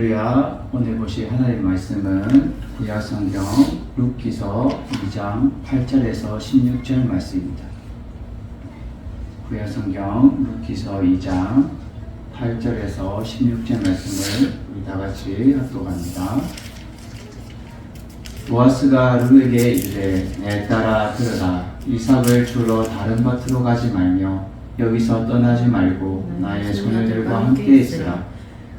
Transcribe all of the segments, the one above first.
우리가 오늘 보실 하나님의 말씀은 구약성경 룻기서 2장 8절에서 16절 말씀입니다. 구약성경 룻기서 2장 8절에서 16절 말씀을 우리 다같이 합독합니다. 보아스가 룻에게 이르되 내 딸아 들으라. 이삭을 주러 다른 밭으로 가지 말며 여기서 떠나지 말고 나의 소녀들과 함께 있으라.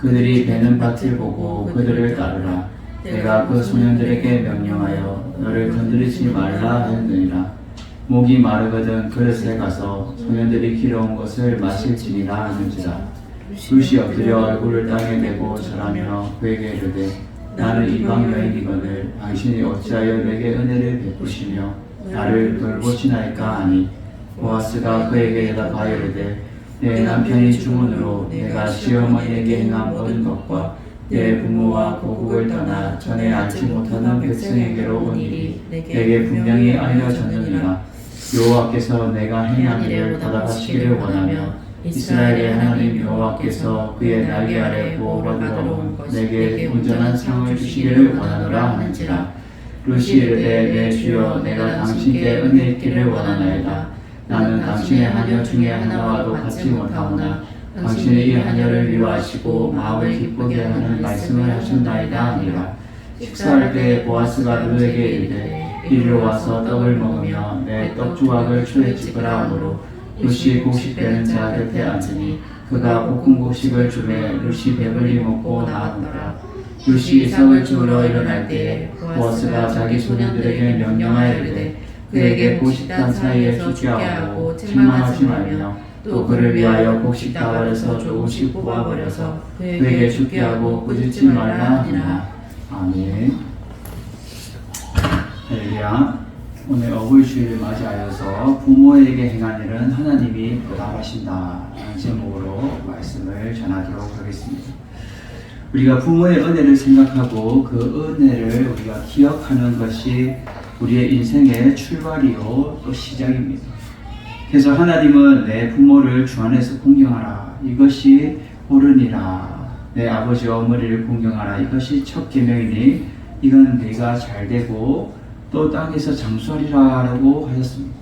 그들이 베는 밭을 보고 그들을 따르라. 내가 그 소년들에게 명령하여 너를 건드리지 말라 하였느니라. 목이 마르거든 그릇에 가서 소년들이 길어온 것을 마실지니라 하는지라. 룻이 엎드려 얼굴을 땅에 대고 절하며 그에게 이르되 나는 이방 여인이거늘 당신이 어찌하여 내게 은혜를 베푸시며 나를 돌보시나이까 하니 보아스가 그에게 대답하여 이르되 내 남편이 죽음으로 내가 시어머니에게 행한 모든 것과 내 부모와 고국을 떠나 전에 알지 못하는 백성에게로 온 일이 내게 분명히 알려졌느니라. 여호와께서 내가 행한 일을 받아가시기를 원하며 이스라엘의 하나님 여호와께서 그의 날개 아래 보호받도록 내게 온전한 상을 주시기를 원하노라 하는지라. 룻이 이르되 내 주여 내가 당신께 은혜 있기를 원하나이다. 나는 당신의 하녀 중에 하나와도 같지 못하오나 당신의 이 하녀를 위로하시고 마음을 기쁘게 하는 말씀을 하셨나이다 하니라. 식사할 때 보아스가 룻에게 이르되 이리로 와서 떡을 먹으며 내 떡조각을 초에 집으라 하므로 룻이 곡식되는 자 곁에 앉으니 그가 볶은 곡식을 주매 룻이 배불리 먹고 나아가더라. 룻이 이삭을 주우러 일어날 때에 보아스가 자기 소년들에게 명령하여 이르되 그에게 곡식단 사이에 죽게 하고 책망하지 말며 또 그를 위하여 곡식 다발에서 조금씩 뽑아버려서 그에게 죽게 하고 꾸짖지 말라 하니라. 아멘. 할렐루야. 오늘 어버이주일을 맞이하여서 부모에게 행한 일은 하나님이 보답하신다 라는 제목으로 말씀을 전하도록 하겠습니다. 우리가 부모의 은혜를 생각하고 그 은혜를 우리가 기억하는 것이 우리의 인생의 출발이요 또 시작입니다. 그래서 하나님은 내 부모를 주 안에서 공경하라 이것이 옳으니라. 내 아버지와 어머니를 공경하라 이것이 첫 계명이니 이건 네가 잘되고 또 땅에서 장수하리라 라고 하셨습니다.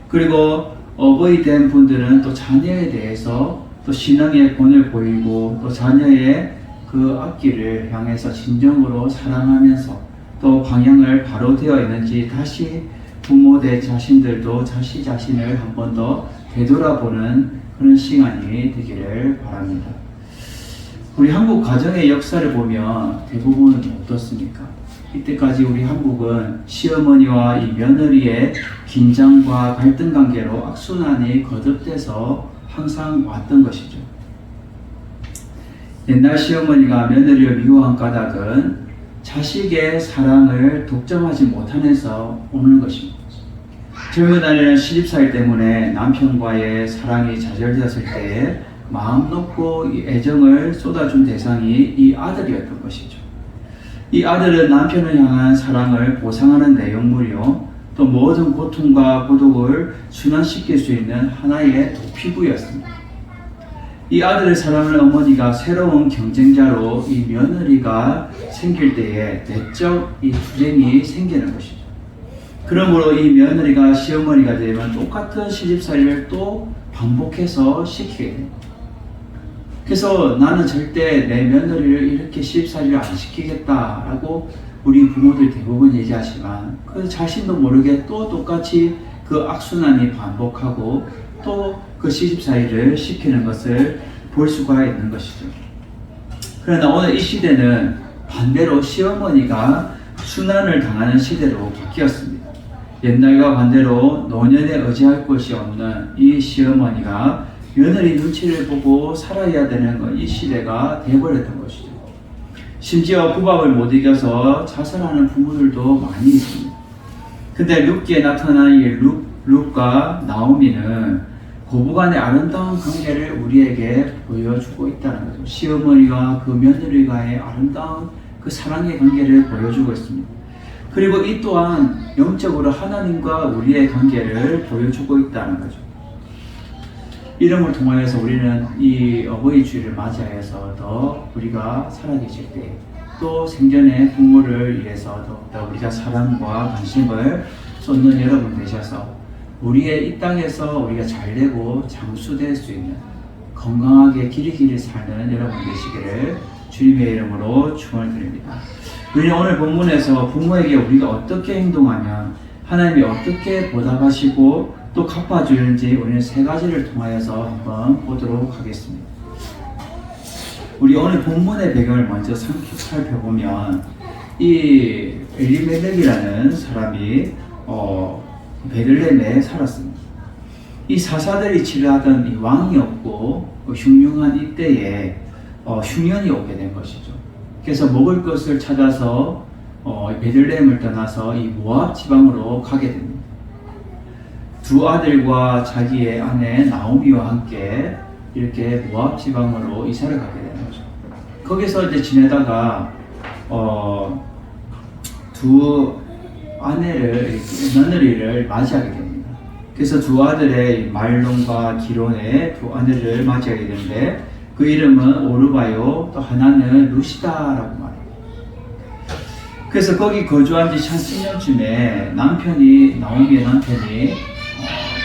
그리고 어버이 된 분들은 또 자녀에 대해서 또 신앙의 본을 보이고 또 자녀의 그 앞길을 향해서 진정으로 사랑하면서 또 방향을 바로 되어 있는지 다시 부모 대 자신들도 자신을 한 번 더 되돌아보는 그런 시간이 되기를 바랍니다. 우리 한국 가정의 역사를 보면 대부분 어떻습니까? 이때까지 우리 한국은 시어머니와 이 며느리의 긴장과 갈등 관계로 악순환이 거듭돼서 항상 왔던 것이죠. 옛날 시어머니가 며느리를 미워한 까닭은 자식의 사랑을 독점하지 못하면서 오는 것입니다. 젊은 날에는 시집살 때문에 남편과의 사랑이 좌절되었을 때에 마음 놓고 이 애정을 쏟아준 대상이 이 아들이었던 것이죠. 이 아들은 남편을 향한 사랑을 보상하는 내용물이요 또 모든 고통과 고독을 순환시킬 수 있는 하나의 도피구였습니다. 이 아들을 사랑하는 어머니가 새로운 경쟁자로 이 며느리가 생길 때에 내적 이 투쟁이 생기는 것이죠. 그러므로 이 며느리가 시어머니가 되면 똑같은 시집살이를 또 반복해서 시키게 됩니다. 그래서 나는 절대 내 며느리를 이렇게 시집살이를 안 시키겠다라고 우리 부모들 대부분 얘기하지만 그 자신도 모르게 또 똑같이 그 악순환이 반복하고 또 그 시집살이를 시키는 것을 볼 수가 있는 것이죠. 그러나 오늘 이 시대는 반대로 시어머니가 순환을 당하는 시대로 바뀌었습니다. 옛날과 반대로 노년에 의지할 곳이 없는 이 시어머니가 며느리 눈치를 보고 살아야 되는 이 시대가 되어버렸던 것이죠. 심지어 부박을 못 이겨서 자살하는 부모들도 많이 있습니다. 근데 룻기에 나타난 이 룻과 나오미는 고부간의 아름다운 관계를 우리에게 보여주고 있다는 거죠. 시어머니와 그 며느리와의 아름다운 그 사랑의 관계를 보여주고 있습니다. 그리고 이 또한 영적으로 하나님과 우리의 관계를 보여주고 있다는 거죠. 이름을 통하여서 우리는 이 어버이 주일을 맞이하여서 더 우리가 살아계실 때 또 생전에 부모를 위해서 더욱더 우리가 사랑과 관심을 쏟는 여러분 되셔서 우리의 이 땅에서 우리가 잘되고 장수될 수 있는 건강하게 길이길이 사는 여러분 되시기를 주님의 이름으로 축원드립니다. 우리는 오늘 본문에서 부모에게 우리가 어떻게 행동하면 하나님이 어떻게 보답하시고 또 갚아주는지 우리는 세 가지를 통하여서 한번 보도록 하겠습니다. 우리 오늘 본문의 배경을 먼저 살펴보면 이 엘리멜렉이라는 사람이 베들레헴에 살았습니다. 이 사사들이 치르하던 이 왕이 없고 흉흉한 이때에 흉년이 오게 된 것이죠. 그래서 먹을 것을 찾아서 베들레헴을 떠나서 이 모압 지방으로 가게 됩니다. 두 아들과 자기의 아내 나오미와 함께 이렇게 모압 지방으로 이사를 가게 되는 거죠. 거기서 이제 지내다가 두 아내를 며느리를 맞이하게 됩니다. 그래서 두 아들의 말론과 기론의 두 아내를 맞이하게 되는데 그 이름은 오르바요 또 하나는 루시다라고 말해요. 그래서 거기 거주한 지 한 10년쯤에 나오미의 남편이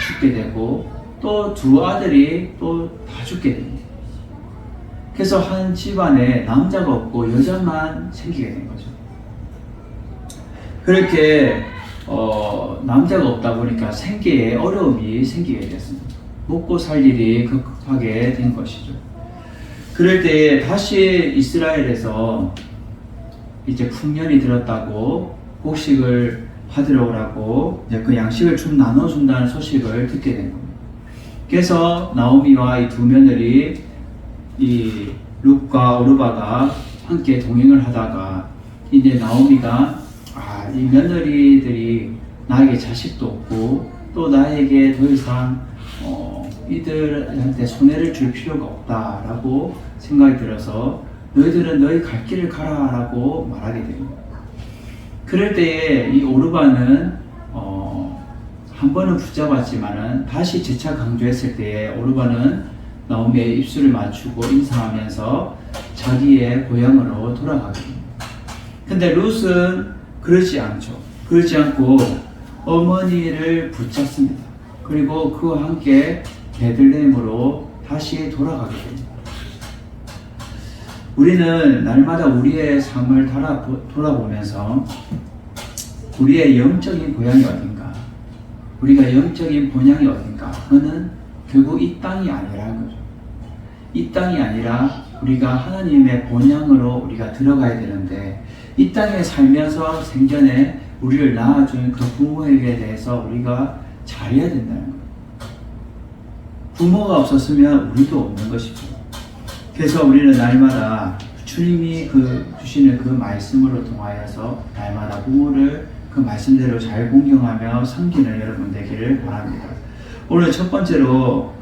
죽게 되고 또 두 아들이 또 다 죽게 됩니다. 그래서 한 집안에 남자가 없고 여자만 생기게 된 거죠. 그렇게 남자가 없다 보니까 생계에 어려움이 생기게 됐습니다. 먹고 살 일이 급하게 된 것이죠. 그럴 때에 다시 이스라엘에서 이제 풍년이 들었다고 곡식을 받으러 오라고 이제 그 양식을 좀 나눠준다는 소식을 듣게 된 겁니다. 그래서 나오미와 이 두 며느리 이 룻과 오르바가 함께 동행을 하다가 이제 나오미가 이 며느리들이 나에게 자식도 없고 또 나에게 더 이상 이들한테 손해를 줄 필요가 없다라고 생각이 들어서 너희들은 너희 갈 길을 가라라고 말하게 됩니다. 그럴 때에 이 오르바는 한 번은 붙잡았지만은 다시 재차 강조했을 때에 오르바는 나오미의 입술을 맞추고 인사하면서 자기의 고향으로 돌아가게 됩니다. 근데 룻은 그러지 않죠. 그러지 않고 어머니를 붙잡습니다. 그리고 그와 함께 베들레헴으로 다시 돌아가게 됩니다. 우리는 날마다 우리의 삶을 돌아보면서 우리의 영적인 고향이 어딘가, 우리가 영적인 본향이 어딘가, 그거는 결국 이 땅이 아니라는 거죠. 이 땅이 아니라 우리가 하나님의 본향으로 우리가 들어가야 되는데 이 땅에 살면서 생전에 우리를 낳아준 그 부모에게 대해서 우리가 잘해야 된다는 거예요. 부모가 없었으면 우리도 없는 것이죠. 그래서 우리는 날마다 주님이 주시는 그 말씀으로 통하여서 날마다 부모를 그 말씀대로 잘 공경하며 섬기는 여러분 되기를 바랍니다. 오늘 첫 번째로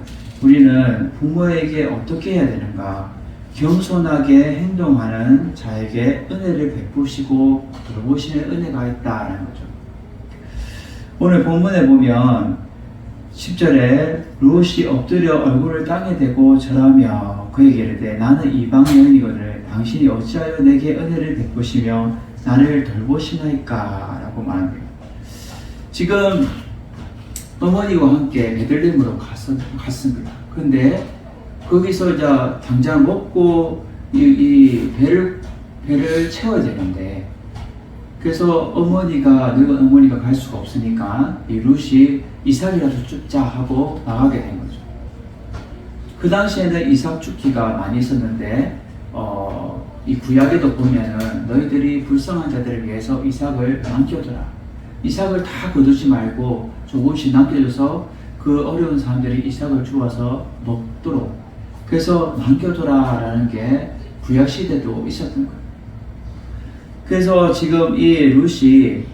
우리는 부모에게 어떻게 해야 되는가? 겸손하게 행동하는 자에게 은혜를 베푸시고 돌보시는 은혜가 있다는 거죠. 오늘 본문에 보면 10절에 룻이 엎드려 얼굴을 땅에 대고 절하며 그에게 이르되 나는 이방 여인이거늘 당신이 어찌하여 내게 은혜를 베푸시며 나를 돌보시나이까 라고 말합니다. 지금 어머니와 함께 베들레헴으로 갔습니다. 그런데 거기서 이제 당장 먹고 이 배를 채워야 되는데 그래서 늙은 어머니가 갈 수가 없으니까 이 룻이 이삭이라도 줍자 하고 나가게 된 거죠. 그 당시에는 이삭 줍기가 많이 있었는데 이 구약에도 보면은 너희들이 불쌍한 자들을 위해서 이삭을 남겨둬라. 이삭을 다 거두지 말고 조금씩 남겨줘서 그 어려운 사람들이 이삭을 주어서 먹도록 그래서 남겨둬라라는 게 구약 시대도 있었던 거예요. 그래서 지금 이 룻이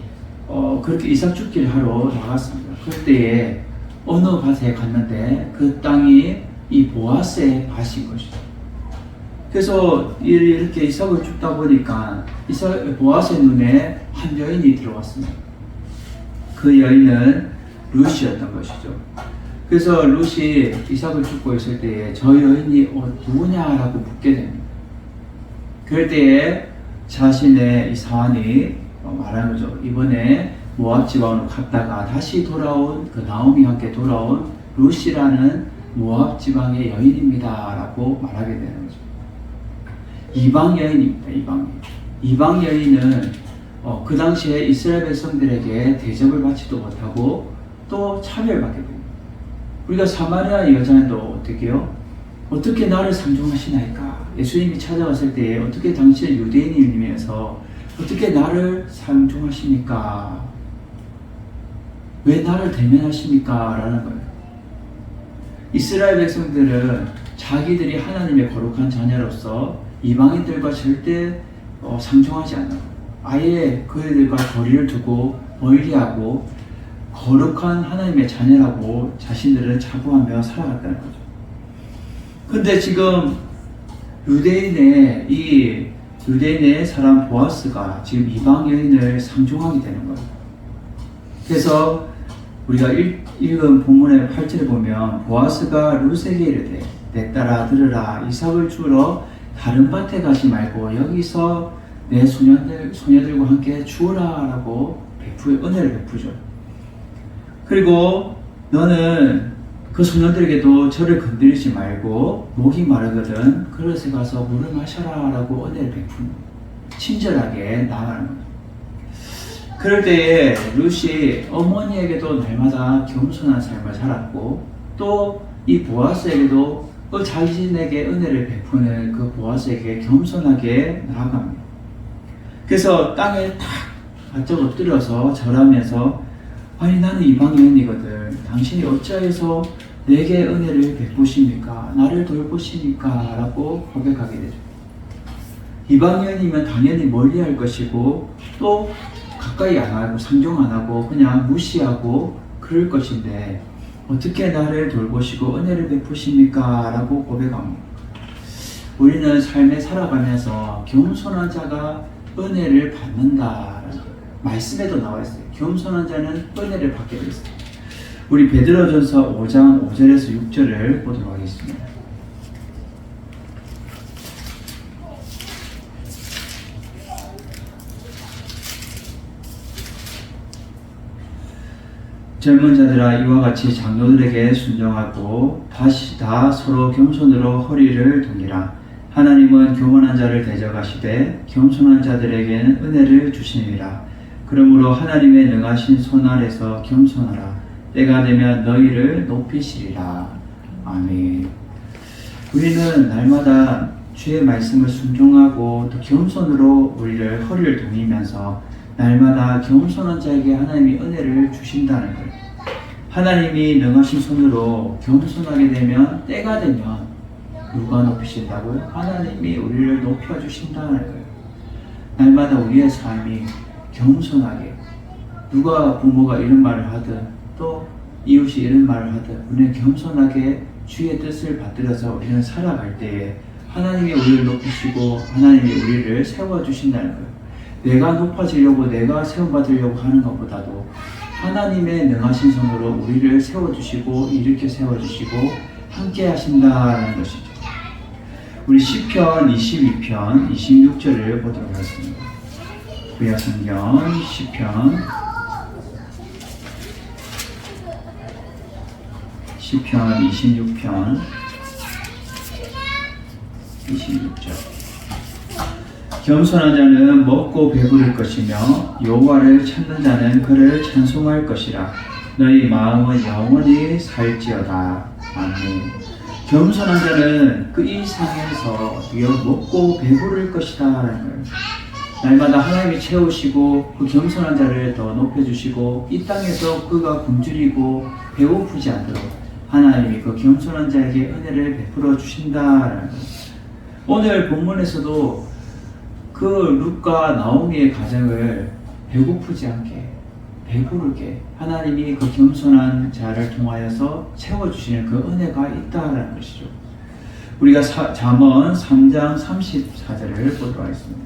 그렇게 이삭 줍기를 하러 나갔습니다. 그때에 어느 밭에 갔는데 그 땅이 이 보아스의 밭인 것이죠. 그래서 이렇게 이삭을 줍다 보니까 보아스의 눈에 한 여인이 들어왔습니다. 그 여인은 룻이었던 것이죠. 그래서 룻이 이삭을 죽고 있을 때에 저 여인이 누구냐라고 묻게 됩니다. 그럴 때에 자신의 이 사환이 말하는 거죠. 이번에 모압 지방으로 갔다가 다시 돌아온 그 나오미와 함께 돌아온 룻이라는 모압 지방의 여인입니다 라고 말하게 되는 거죠. 이방 여인입니다. 이방 여인은 그 당시에 이스라엘 백성들에게 대접을 받지도 못하고 또 차별받게 됩니다. 우리가 사마리아 여자도 어떻게 해요? 어떻게 나를 상종하시나이까? 예수님이 찾아왔을 때 어떻게 당시에 유대인이면서 어떻게 나를 상종하십니까? 왜 나를 대면하십니까? 라는 거예요. 이스라엘 백성들은 자기들이 하나님의 거룩한 자녀로서 이방인들과 절대 상종하지 않아요. 아예 그들과 거리를 두고 멀리하고 거룩한 하나님의 자녀라고 자신들은 자부하며 살아갔다는 거죠. 근데 지금 유대인의 사람 보아스가 지금 이방 여인을 상종하게 되는 거예요. 그래서 우리가 읽은 본문의 8절에 보면 보아스가 룻에게 이르되 내 딸아 들으라 이삭을 주러 다른 밭에 가지 말고 여기서 내 소녀들과 함께 주어라 라고 은혜를 베푸죠. 그리고 너는 그 소녀들에게도 저를 건드리지 말고 목이 마르거든 그릇에 가서 물을 마셔라 라고 은혜를 베푸는 친절하게 나아가는 거죠. 그럴 때에 룻이 어머니에게도 날마다 겸손한 삶을 살았고 또 이 보아스에게도 그 자신에게 은혜를 베푸는 그 보아스에게 겸손하게 나아갑니다. 그래서 땅에 탁 바짝 엎드려서 절하면서 아니 나는 이방 여인이거든 당신이 어찌하여서 내게 은혜를 베푸십니까? 나를 돌보십니까? 라고 고백하게 되죠. 이방 여인이면 당연히 멀리할 것이고 또 가까이 안 하고 상종 안 하고 그냥 무시하고 그럴 것인데 어떻게 나를 돌보시고 은혜를 베푸십니까? 라고 고백합니다. 우리는 삶에 살아가면서 겸손한 자가 은혜를 받는다. 말씀에도 나와 있어요. 겸손한 자는 은혜를 받게 되어 있어요. 우리 베드로전서 5장 5절에서 6절을 보도록 하겠습니다. 젊은 자들아 이와 같이 장로들에게 순종하고 다시 다 서로 겸손으로 허리를 동이라. 하나님은 교만한 자를 대적하시되 겸손한 자들에게는 은혜를 주시니라. 그러므로 하나님의 능하신 손 아래서 겸손하라. 때가 되면 너희를 높이시리라. 아멘. 우리는 날마다 주의 말씀을 순종하고 또 겸손으로 우리를 허리를 동이면서 날마다 겸손한 자에게 하나님이 은혜를 주신다는 거예요. 하나님이 능하신 손으로 겸손하게 되면 때가 되면 누가 높이신다고요? 하나님이 우리를 높여주신다는 거예요. 날마다 우리의 삶이 겸손하게 누가 부모가 이런 말을 하든 또 이웃이 이런 말을 하든 우리는 겸손하게 주의 뜻을 받들어서 우리는 살아갈 때에 하나님이 우리를 높이시고 하나님이 우리를 세워주신다는 거예요. 내가 높아지려고 내가 세워받으려고 하는 것보다도 하나님의 능하신 손으로 우리를 세워주시고 일으켜 세워주시고 함께 하신다는 것이죠. 우리 시편 22편 26절을 보도록 하겠습니다. 구약성경 시편 26편 26절 겸손한 자는 먹고 배부를 것이며 여호와를 찾는 자는 그를 찬송할 것이라. 너희 마음은 영원히 살지어다. 아멘. 겸손한 자는 그 이 상에서 먹고 배부를 것이다 라는 거예요. 날마다 하나님이 채우시고 그 겸손한 자를 더 높여주시고 이 땅에서 그가 굶주리고 배고프지 않도록 하나님이 그 겸손한 자에게 은혜를 베풀어 주신다라는 거예요. 오늘 본문에서도 그 룻과 나오미의 가정을 배고프지 않게 배부르게 하나님이 그 겸손한 자를 통하여서 채워주시는 그 은혜가 있다라는 것이죠. 우리가 잠언 3장 34절을 보도록 하겠습니다.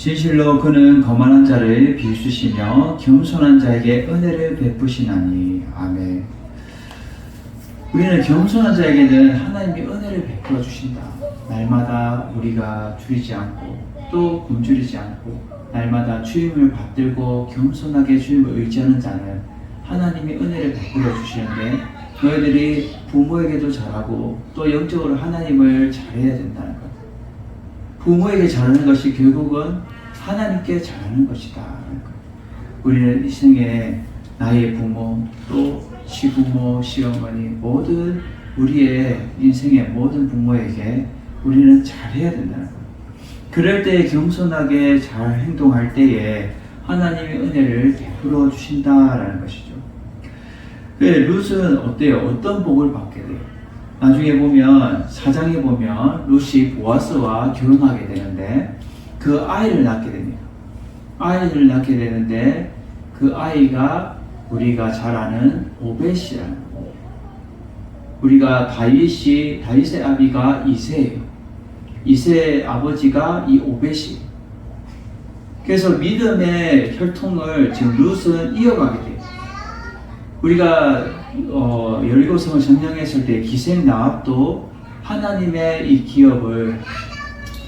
진실로 그는 거만한 자를 비웃으시며 겸손한 자에게 은혜를 베푸시나니. 아멘. 우리는 겸손한 자에게는 하나님이 은혜를 베풀어 주신다. 날마다 우리가 줄이지 않고 또 굶주리지 않고 날마다 주임을 받들고 겸손하게 주임을 의지하는 자는 하나님이 은혜를 베풀어 주시는데, 너희들이 부모에게도 잘하고 또 영적으로 하나님을 잘해야 된다는 것. 부모에게 잘하는 것이 결국은 하나님께 잘하는 것이다. 우리는 이 생에 나의 부모, 또 시부모, 시어머니, 모든 우리의 인생의 모든 부모에게 우리는 잘해야 된다는 것. 그럴 때 겸손하게 잘 행동할 때에 하나님의 은혜를 베풀어 주신다라는 것이죠. 룻은 어때요? 어떤 복을 받게 돼요? 나중에 보면 4장에 보면 룻이 보아스와 결혼하게 되는데 그 아이를 낳게 됩니다. 아이를 낳게 되는데 그 아이가 우리가 잘 아는 오벳이라는 거예요. 우리가 다윗의 아비가 이새예요. 이새의 아버지가 이 오벳이. 그래서 믿음의 혈통을 지금 룻은 이어가게 돼요. 우리가 17성을 점령했을 때 기생 나합도 하나님의 이 기업을,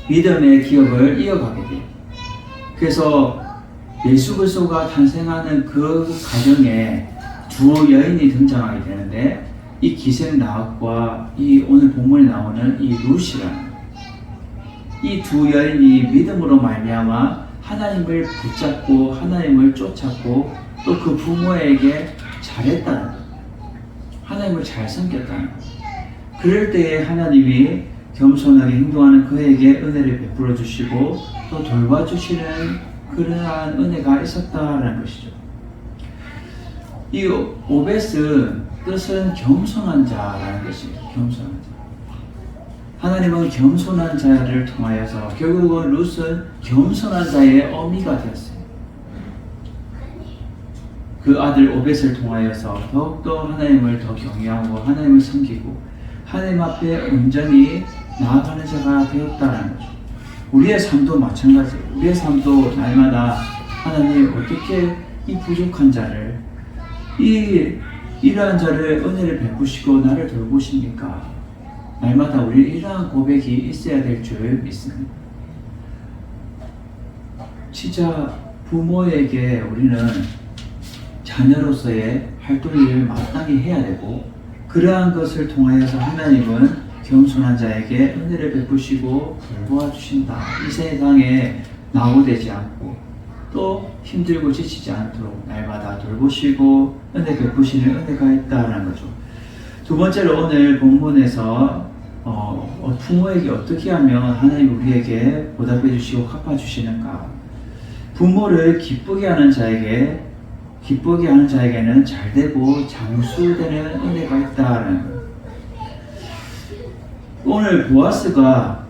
믿음의 기업을 이어가게 돼요. 그래서 예수 그리스도가 탄생하는 그 가정에 두 여인이 등장하게 되는데, 이 기생 나합과 이 오늘 본문에 나오는 이 룻이라는 이 두 여인이 믿음으로 말미암아 하나님을 붙잡고 하나님을 쫓았고 또 그 부모에게 잘했다는 것, 하나님을 잘 섬겼다는 것. 그럴 때에 하나님이 겸손하게 행동하는 그에게 은혜를 베풀어 주시고 또 돌봐주시는 그러한 은혜가 있었다라는 것이죠. 이 오벳은 뜻은 겸손한 자라는 것이에요. 겸손한 자. 하나님은 겸손한 자를 통하여서 결국은 룻은 겸손한 자의 어미가 되었어요. 그 아들 오벳을 통하여서 더욱더 하나님을 더 경외하고 하나님을 섬기고 하나님 앞에 온전히 나아가는 자가 되었다는 거죠. 우리의 삶도 마찬가지예요. 우리의 삶도 날마다 하나님 어떻게 이 부족한 자를, 이러한 자를 은혜를 베푸시고 나를 돌보십니까? 날마다 우리 이러한 고백이 있어야 될 줄 믿습니다. 진짜 부모에게 우리는 자녀로서의 활동을 마땅히 해야 되고, 그러한 것을 통하여서 하나님은 겸손한 자에게 은혜를 베푸시고 돌보아주신다. 이 세상에 낙오되지 않고 또 힘들고 지치지 않도록 날마다 돌보시고 은혜 베푸시는 은혜가 있다는 거죠. 두 번째로 오늘 본문에서 부모에게 어떻게 하면 하나님 우리에게 보답해 주시고 갚아 주시는가. 부모를 기쁘게 하는 자에게는 잘되고 장수되는 은혜가 있다는 것. 오늘 보아스가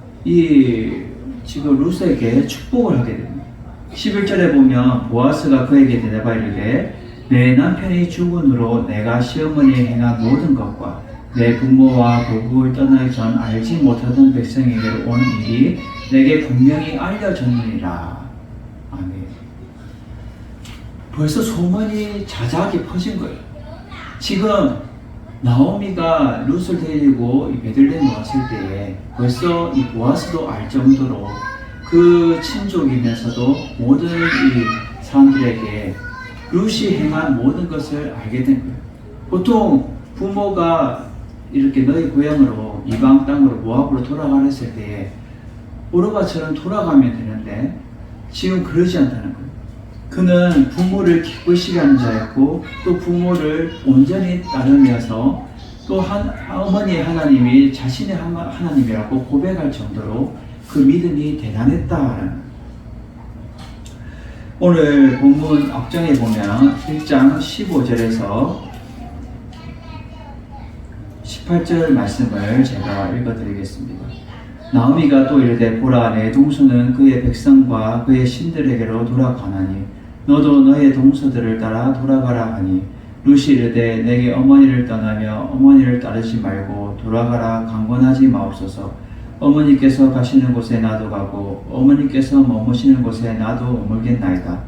지금 룻에게 축복을 하게 됩니다. 11절에 보면 보아스가 그에게 대답하 이르되 내 남편이 죽은 후로 내가 시어머니에 행한 모든 것과 내 부모와 고국을 떠나기 전 알지 못하던 백성에게로 온 일이 내게 분명히 알려졌느니라. 아멘. 벌써 소문이 자자하게 퍼진 거예요. 지금 나오미가 룻을 데리고 베들레헴에 왔을 때에 벌써 이 보아스도 알 정도로 그 친족이면서도 모든 이 사람들에게 룻이 행한 모든 것을 알게 된 거예요. 보통 부모가 이렇게 너희 고향으로 이방 땅으로 모압으로 돌아가라 했을 때에 오르바처럼 돌아가면 되는데 지금 그러지 않다는 거예요. 그는 부모를 기쁘시게 하는 자였고 또 부모를 온전히 따르면서 또 어머니의 하나님이 자신의 하나님이라고 고백할 정도로 그 믿음이 대단했다. 오늘 본문 앞장에 보면 1장 15절에서 18절 말씀을 제가 읽어드리겠습니다. 나오미가 또 이르되 보라 내 동서는 그의 백성과 그의 신들에게로 돌아가나니 너도 너의 동서들을 따라 돌아가라 하니 룻이 이르되 내게 어머니를 떠나며 어머니를 따르지 말고 돌아가라 강권하지 마옵소서. 어머니께서 가시는 곳에 나도 가고 어머니께서 머무시는 곳에 나도 머물겠나이다.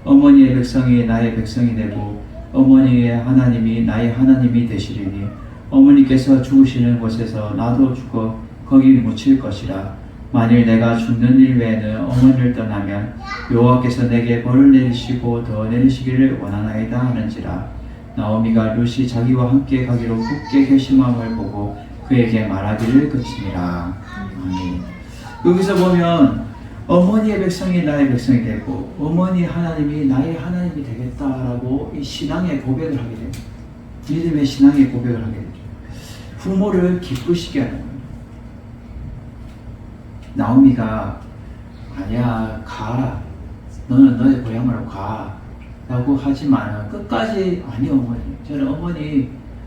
어머니의 백성이 나의 백성이 되고 어머니의 하나님이 나의 하나님이 되시리니 어머니께서 죽으시는 곳에서 나도 죽어 거기 묻힐 것이라. 만일 내가 죽는 일 외에는 어머니를 떠나면 여호와께서 내게 벌을 내리시고 더 내리시기를 원하나이다 하는지라. 나오미가 룻이 자기와 함께 가기로 굳게 결심함을 보고 그에게 말하기를 그치니라. 아멘. 여기서 보면 어머니의 백성이 나의 백성이 되고 어머니 하나님이 나의 하나님이 되겠다라고 이 신앙의 고백을 하게 됩니다. 믿음의 신앙의 고백을 하게 되죠. 부모를 기쁘시게 하는 거예요. 나오미가 아니야 가 너는 너의 고향으로 가 라고 하지만 끝까지 아니 어머니 저는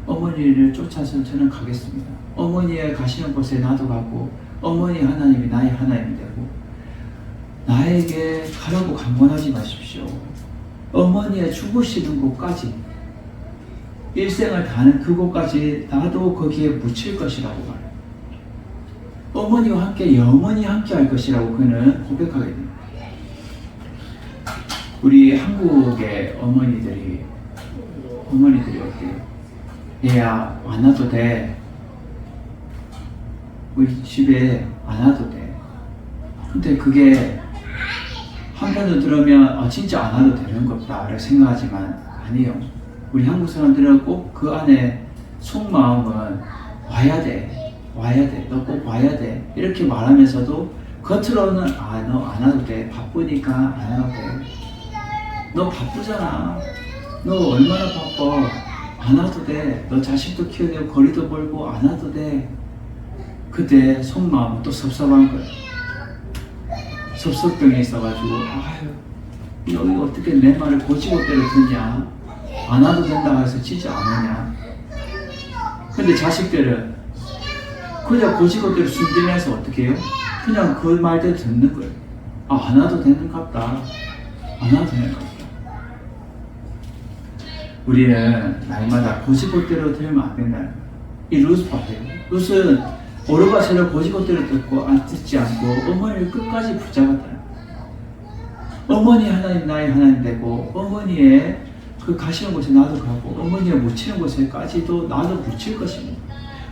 어머니를 쫓아서 저는 가겠습니다. 어머니의 가시는 곳에 나도 가고 어머니 하나님이 나의 하나님이 되고 나에게 가라고 강권하지 마십시오. 어머니의 죽으시는 곳까지 일생을 다하는 그곳까지 나도 거기에 묻힐 것이라고 말해요. 어머니와 함께 영원히 함께 할 것이라고 그는 고백하게 됩니다. 우리 한국의 어머니들이 어때요? 얘야 안 와도 돼. 우리 집에 안 와도 돼. 근데 그게 한편으로 들으면 진짜 안 와도 되는 것다 라고 생각하지만 아니에요. 우리 한국 사람들은 꼭 그 안에 속마음은 와야 돼. 너 꼭 와야 돼. 이렇게 말하면서도 겉으로는 너 안 와도 돼. 바쁘니까 안 와도 돼. 너 바쁘잖아. 너 얼마나 바빠. 안 와도 돼. 너 자식도 키워야 되고 거리도 멀고 안 와도 돼. 그때 속마음은 또 섭섭한 거야. 섭섭병이 있어가지고 아유 여기 어떻게 내 말을 고지고대로 듣냐. 안 와도 된다 해서 진짜 안 오냐. 근데 자식들은 그냥 고지고대로 순진해서 어떻게 해요? 그냥 그 말대로 듣는 거예요. 안 와도 되는갑다. 안 와도 되는갑다. 우리는 날마다 고지고대로 들으면 안 된다. 이 룻 봐요. 룻은 오르가세를 고지고대로 듣고 듣지 않고 어머니를 끝까지 붙잡았다. 어머니 하나님 나의 하나님 되고 어머니의 그 가시는 곳에 나도 가고 어머니가 묻히는 곳에까지도 나도 묻힐 것입니다.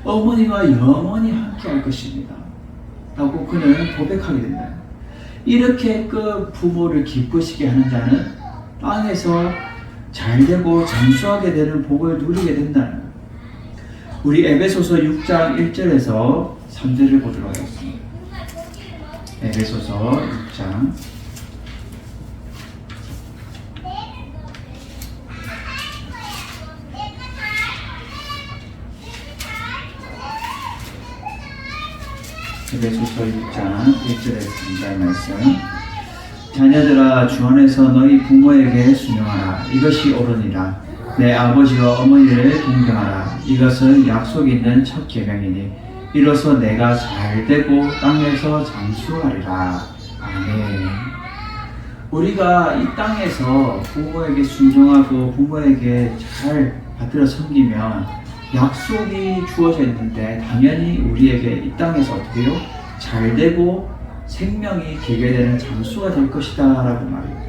어머니와 영원히 함께 할 것입니다. 라고 그는 고백하게 된다. 이렇게 그 부모를 기쁘시게 하는 자는 땅에서 잘되고 장수하게 되는 복을 누리게 된다는 거예요. 우리 에베소서 6장 1절에서 3절을 보도록 하겠습니다. 에베소서 6장 에베소서 6장 1절에 있습니다. 말씀. 자녀들아 주 안에서 너희 부모에게 순종하라. 이것이 옳으니라. 내 아버지와 어머니를 존경하라. 이것은 약속 있는 첫 계명이니 이로써 내가 잘되고 땅에서 장수하리라. 아멘. 우리가 이 땅에서 부모에게 순종하고 부모에게 잘 받들어 섬기면 약속이 주어져 있는데 당연히 우리에게 이 땅에서 어떻게 해요? 잘되고 생명이 길게 되는 장수가 될 것이다 라고 말해요.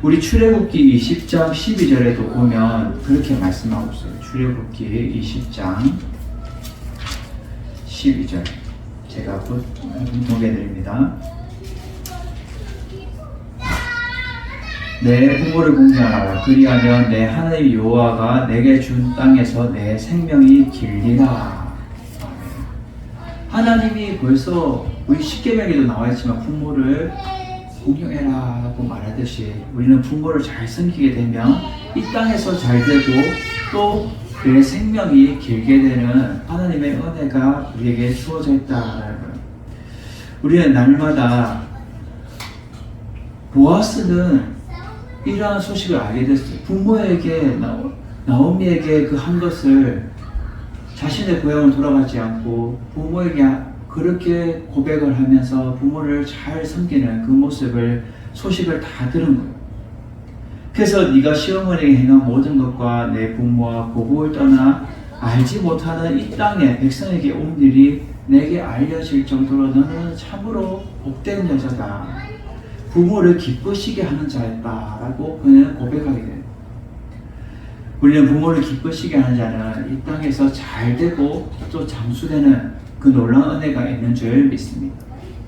우리 출애굽기 20장 12절에도 보면 그렇게 말씀하고 있어요. 출애굽기 20장 12절 제가 곧 공개해드립니다. 내 부모를 공경하라. 그리하면 내 하나님 여호와가 내게 준 땅에서 내 생명이 길리라. 하나님이 벌써 우리 십계명에도 나와있지만 부모를 공경해라 하고 말하듯이 우리는 부모를 잘 섬기게 되면 이 땅에서 잘 되고 또 그의 생명이 길게 되는 하나님의 은혜가 우리에게 주어져 있다는 거예요. 우리는 날마다 보아스는 이러한 소식을 알게 됐어요. 부모에게 나오미에게 그 한 것을 자신의 고향을 돌아가지 않고 부모에게 그렇게 고백을 하면서 부모를 잘 섬기는 그 모습을 소식을 다 들은 거예요. 그래서 네가 시어머니에게 행한 모든 것과 내 부모와 고국을 떠나 알지 못하는 이 땅에 백성에게 온 일이 내게 알려질 정도로 너는 참으로 복된 여자다. 부모를 기쁘시게 하는 자였다라고 그는 고백하게 돼요. 우리는 부모를 기쁘시게 하는 자는 이 땅에서 잘 되고 또 장수되는 그 놀라운 은혜가 있는 줄 믿습니다.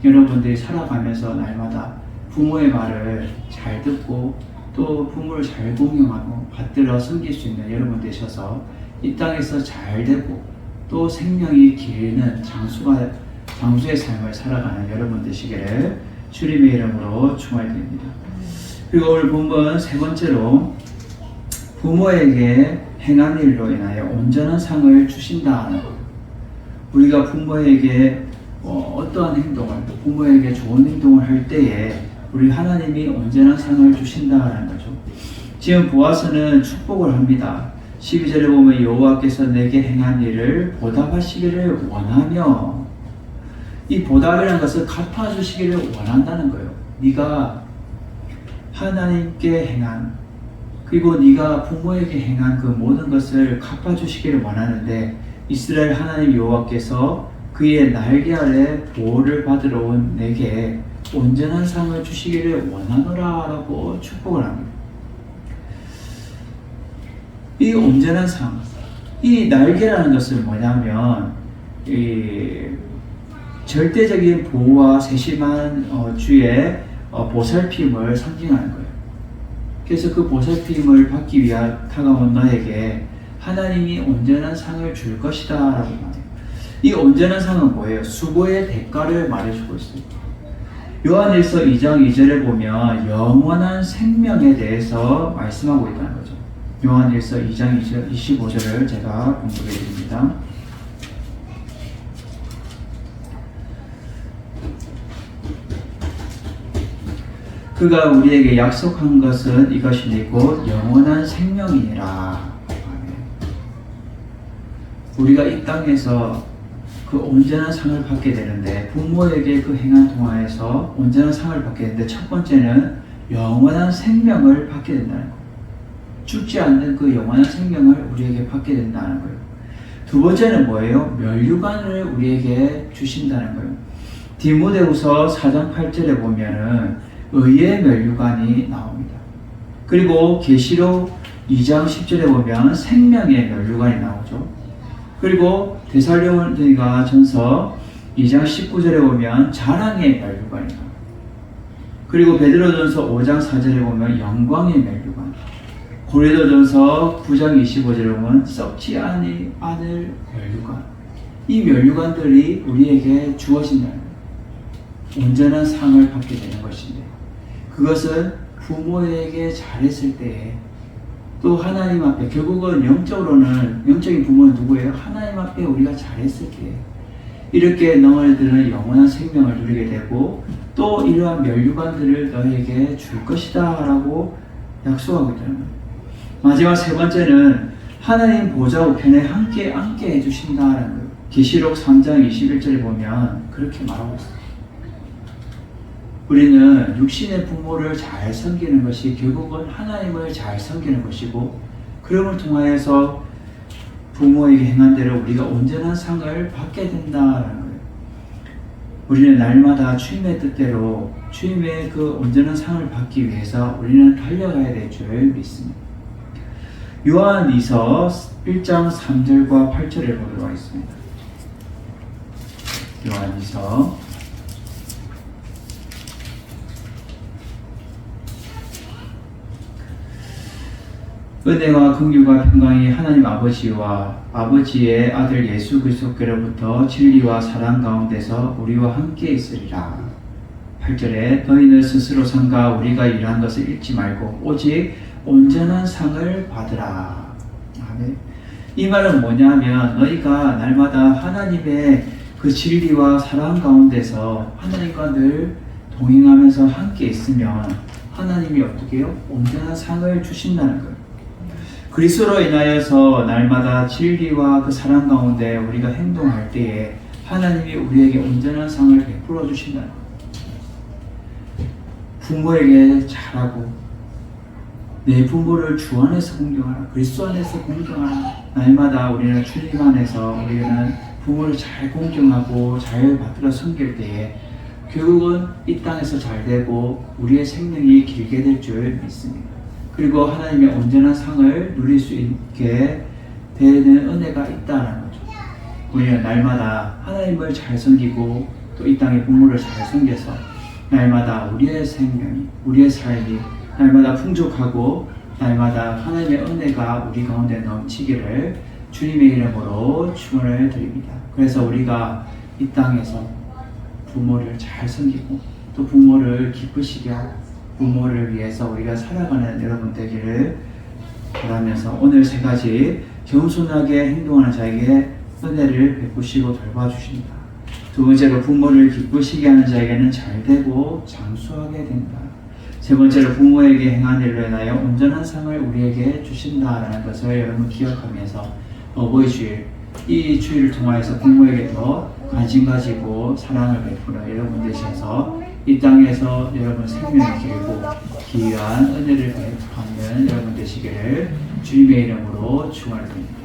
여러분들이 살아가면서 날마다 부모의 말을 잘 듣고 또 부모를 잘 공경하고 받들어 섬길 수 있는 여러분 되셔서 이 땅에서 잘 되고 또 생명이 기르는 장수의 삶을 살아가는 여러분 되시기를 주님의 이름으로 축원드립니다. 그리고 오늘 본문 세 번째로 부모에게 행한 일로 인하여 온전한 상을 주신다는 것. 우리가 부모에게 어떠한 행동을, 부모에게 좋은 행동을 할 때에 우리 하나님이 온전한 상을 주신다는 거죠. 지금 보아스는 축복을 합니다. 12절에 보면 여호와께서 내게 행한 일을 보답하시기를 원하며, 이 보답이라는 것은 갚아주시기를 원한다는 거예요. 네가 하나님께 행한, 그리고 네가 부모에게 행한 그 모든 것을 갚아주시기를 원하는데, 이스라엘 하나님 여호와께서 그의 날개 아래 보호를 받으러 온 내게 온전한 상을 주시기를 원하노라 라고 축복을 합니다. 이 온전한 상, 이 날개라는 것은 뭐냐면 이 절대적인 보호와 세심한 주의 보살핌을 상징하는 거예요. 그래서 그 보살핌을 받기 위한 다가온 너에게 하나님이 온전한 상을 줄 것이다 라고 말해요. 이 온전한 상은 뭐예요? 수고의 대가를 말해주고 있습니다. 요한일서 2장 2절에 보면 영원한 생명에 대해서 말씀하고 있다는 거죠. 요한일서 2장 25절을 제가 공부해 드립니다. 그가 우리에게 약속한 것은 이것이니 곧 영원한 생명이니라. 우리가 이 땅에서 그 온전한 상을 받게 되는데, 부모에게 그 행한 동안에서 온전한 상을 받게 되는데, 첫 번째는 영원한 생명을 받게 된다는 거예요. 죽지 않는 그 영원한 생명을 우리에게 받게 된다는 거예요. 두 번째는 뭐예요? 면류관을 우리에게 주신다는 거예요. 디모데후서 4장 8절에 보면은 의의 면류관이 나옵니다. 그리고 계시록 2장 10절에 보면 생명의 면류관이 나오죠. 그리고 데살로니가 전서 2장 19절에 보면 자랑의 면류관이 나옵니다. 그리고 베드로전서 5장 4절에 보면 영광의 면류관, 고린도전서 9장 25절에 보면 썩지 않을 면류관. 이 면류관들이 우리에게 주어진다는 거예요. 온전한 상을 받게 되는 것인데, 그것은 부모에게 잘했을 때에, 또 하나님 앞에, 결국은 영적인 부모는 누구예요? 하나님 앞에 우리가 잘했을 때 이렇게 너희들은 영원한 생명을 누리게 되고 또 이러한 면류관들을 너희에게 줄 것이다 라고 약속하고 있다는 거예요. 마지막 세 번째는 하나님 보좌 우편에 함께 앉게 해주신다는 거예요. 계시록 3장 21절에 보면 그렇게 말하고 있어요. 우리는 육신의 부모를 잘 섬기는 것이 결국은 하나님을 잘 섬기는 것이고, 그럼을 통하여서 부모에게 행한 대로 우리가 온전한 상을 받게 된다는 거예요. 우리는 날마다 주님의 뜻대로 주님의 그 온전한 상을 받기 위해서 우리는 달려가야 될 줄 믿습니다. 요한이서 1장 3절과 8절을 보도록 하겠습니다. 요한이서 은혜와 긍휼과 평강이 하나님 아버지와 아버지의 아들 예수 그리스도께로부터 진리와 사랑 가운데서 우리와 함께 있으리라. 8절에 너희는 스스로 삼가 우리가 일한 것을 잊지 말고 오직 온전한 상을 받으라. 아멘. 이 말은 뭐냐면, 너희가 날마다 하나님의 그 진리와 사랑 가운데서 하나님과 늘 동행하면서 함께 있으면 하나님이 어떻게 해요? 온전한 상을 주신다는 거예요. 그리스도로 인하여서 날마다 진리와 그 사랑 가운데 우리가 행동할 때에 하나님이 우리에게 온전한 상을 베풀어 주신다는 거예요. 부모에게 잘하고, 내 부모를 주 안에서 공경하라, 그리스도 안에서 공경하라. 날마다 우리는 주님 안에서 우리는 부모를 잘 공경하고 잘 받들어 섬길 때에 결국은 이 땅에서 잘 되고 우리의 생명이 길게 될 줄 믿습니다. 그리고 하나님의 온전한 상을 누릴 수 있게 되는 은혜가 있다는 거죠. 우리는 날마다 하나님을 잘 섬기고 또 이 땅의 부모를 잘 섬겨서 날마다 우리의 생명이, 우리의 삶이 날마다 풍족하고 날마다 하나님의 은혜가 우리 가운데 넘치기를 주님의 이름으로 축원을 드립니다. 그래서 우리가 이 땅에서 부모를 잘 섬기고 또 부모를 기쁘시게 하고 부모를 위해서 우리가 살아가는 여러분 되기를 바라면서 오늘 세 가지 겸손하게 행동하는 자에게 은혜를 베푸시고 돌봐주신다. 두 번째로 부모를 기쁘시게 하는 자에게는 잘되고 장수하게 된다. 세 번째로 부모에게 행한 일로 인하여 온전한 상을 우리에게 주신다라는 것을 여러분 기억하면서 어버이 주일, 이 주일을 통하여서 부모에게 더 관심 가지고 사랑을 베푸는 여러분 되셔서 이 땅에서 여러분 생명이 길고 귀한 은혜를 받는 여러분 되시기를 주님의 이름으로 축원합니다.